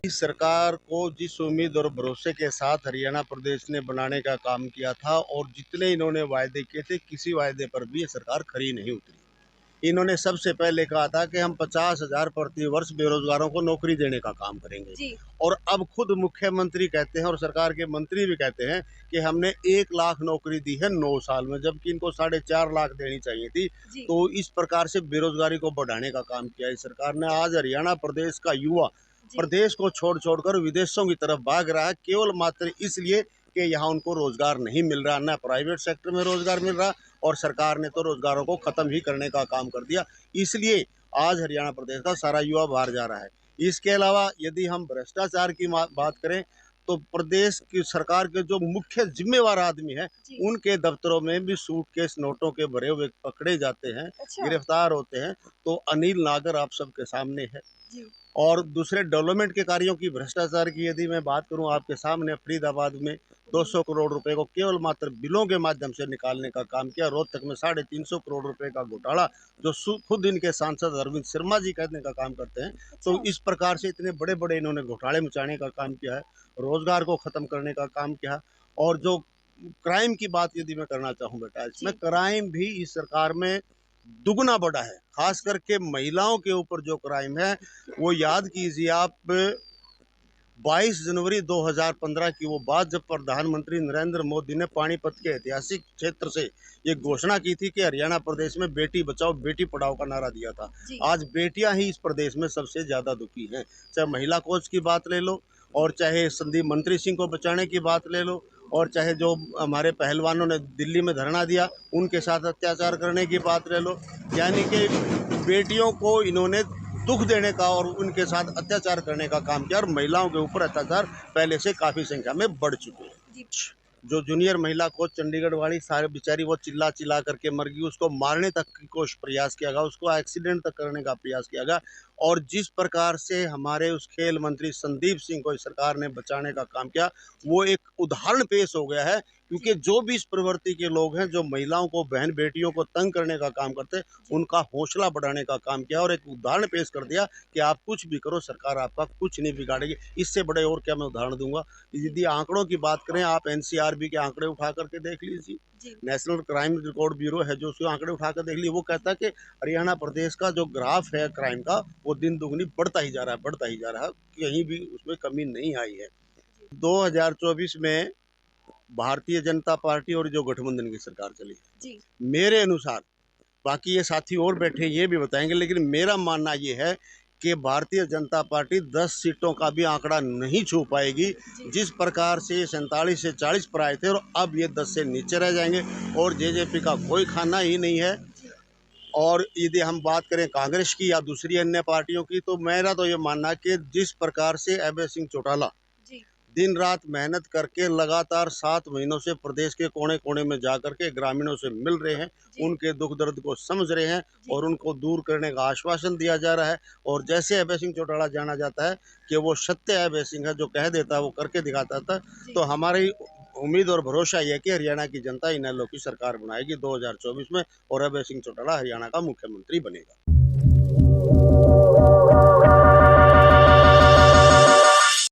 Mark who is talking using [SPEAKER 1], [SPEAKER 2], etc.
[SPEAKER 1] इस सरकार को जिस उम्मीद और भरोसे के साथ हरियाणा प्रदेश ने बनाने का काम किया था और जितने इन्होंने वायदे किए थे, किसी वायदे पर भी ये सरकार खरी नहीं उतरी। इन्होंने सबसे पहले कहा था कि हम 50,000 प्रति वर्ष बेरोजगारों को नौकरी देने का काम करेंगे
[SPEAKER 2] जी।
[SPEAKER 1] और अब खुद मुख्यमंत्री कहते हैं और सरकार के मंत्री भी कहते हैं कि हमने 1 लाख नौकरी दी है 9 साल में, जबकि इनको 4.5 लाख देनी चाहिए थी। तो इस प्रकार से बेरोजगारी को बढ़ाने का काम किया इस सरकार ने। आज हरियाणा प्रदेश का युवा प्रदेश को छोड़कर विदेशों की तरफ भाग रहा है, केवल मात्र इसलिए कि यहाँ उनको रोजगार नहीं मिल रहा, ना प्राइवेट सेक्टर में रोजगार मिल रहा और सरकार ने तो रोजगारों को खत्म ही करने का काम कर दिया। इसलिए आज हरियाणा प्रदेश का सारा युवा बाहर जा रहा है। इसके अलावा यदि हम भ्रष्टाचार की बात करें तो प्रदेश की सरकार के जो मुख्य जिम्मेवार आदमी है उनके दफ्तरों में भी सूटकेस नोटों के भरे हुए पकड़े जाते हैं। अच्छा। गिरफ्तार होते हैं। तो अनिल नागर आप सबके सामने है जी। और दूसरे डेवलपमेंट के कार्यों की भ्रष्टाचार की यदि मैं बात करूं आपके सामने, फरीदाबाद में 200 करोड़ रुपए को केवल मात्र बिलों के माध्यम से निकालने का काम किया। रोहतक में 350 करोड़ रुपए का घोटाला जो खुद इनके सांसद अरविंद शर्मा जी कहने का काम करते हैं। तो इस प्रकार से इतने बड़े बड़े इन्होंने घोटाले मचाने का काम किया है, रोजगार को खत्म करने का काम किया। और जो क्राइम की बात यदि मैं करना चाहूँ बेटा, इसमें क्राइम भी इस सरकार में दुगना बढ़ा है। खास करके महिलाओं के ऊपर जो क्राइम है वो याद कीजिए आप, 22 जनवरी 2015 की वो बात जब प्रधानमंत्री नरेंद्र मोदी ने पानीपत के ऐतिहासिक क्षेत्र से ये घोषणा की थी कि हरियाणा प्रदेश में बेटी बचाओ बेटी पढ़ाओ का नारा दिया था। आज बेटियां ही इस प्रदेश में सबसे ज्यादा दुखी हैं। चाहे महिला कोच की बात ले लो और चाहे संदीप मंत्री सिंह को बचाने की बात ले लो और चाहे जो हमारे पहलवानों ने दिल्ली में धरना दिया उनके साथ अत्याचार करने की बात ले लो। यानी कि बेटियों को इन्होंने दुख देने का और उनके साथ अत्याचार करने का काम किया और महिलाओं के ऊपर अत्याचार पहले से काफ़ी संख्या में बढ़ चुके हैं। जो जूनियर महिला कोच चंडीगढ़ वाली सारे बेचारी वो चिल्ला चिल्ला करके मर गई, उसको मारने तक की कोशिश प्रयास किया गया, उसको एक्सीडेंट तक करने का प्रयास किया गया। और जिस प्रकार से हमारे उस खेल मंत्री संदीप सिंह को इस सरकार ने बचाने का काम किया वो एक उदाहरण पेश हो गया है। क्योंकि जो भी इस प्रवृत्ति के लोग हैं जो महिलाओं को बहन बेटियों को तंग करने का काम करते हैं उनका हौसला बढ़ाने का काम किया और एक उदाहरण पेश कर दिया कि आप कुछ भी करो सरकार आपका कुछ नहीं बिगाड़ेगी। इससे बड़े और क्या मैं उदाहरण दूंगा। यदि आंकड़ों की बात करें आप एनसीआरबी के आंकड़े उठा करके देख लीजिए, नेशनल क्राइम रिकॉर्ड ब्यूरो है जो उसके आंकड़े उठा कर देख लीजिए, वो कहता है कि हरियाणा प्रदेश का जो ग्राफ है क्राइम का वो दिन दुगनी बढ़ता ही जा रहा है, कहीं भी उसमें कमी नहीं आई है। 2024 में भारतीय जनता पार्टी और जो गठबंधन की सरकार चली जी। मेरे अनुसार, बाकी ये साथी और बैठे ये भी बताएंगे, लेकिन मेरा मानना ये है कि भारतीय जनता पार्टी 10 सीटों का भी आंकड़ा नहीं छू पाएगी। जिस प्रकार से 47 से 40 पर आए थे और अब ये 10 से नीचे रह जाएंगे और जेजेपी का कोई खाना ही नहीं है। और यदि हम बात करें कांग्रेस की या दूसरी अन्य पार्टियों की तो मेरा तो ये मानना है कि जिस प्रकार से अभय सिंह चौटाला दिन रात मेहनत करके लगातार 7 महीनों से प्रदेश के कोने कोने में जाकर के ग्रामीणों से मिल रहे हैं, उनके दुख दर्द को समझ रहे हैं और उनको दूर करने का आश्वासन दिया जा रहा है। और जैसे अभय सिंह चौटाला जाना जाता है कि वो सत्य अभय सिंह है, जो कह देता है वो करके दिखाता था। तो हमारी उम्मीद और भरोसा यह है कि हरियाणा की जनता इनेलो की सरकार बनाएगी 2024 में और अभय सिंह चौटाला हरियाणा का मुख्यमंत्री बनेगा।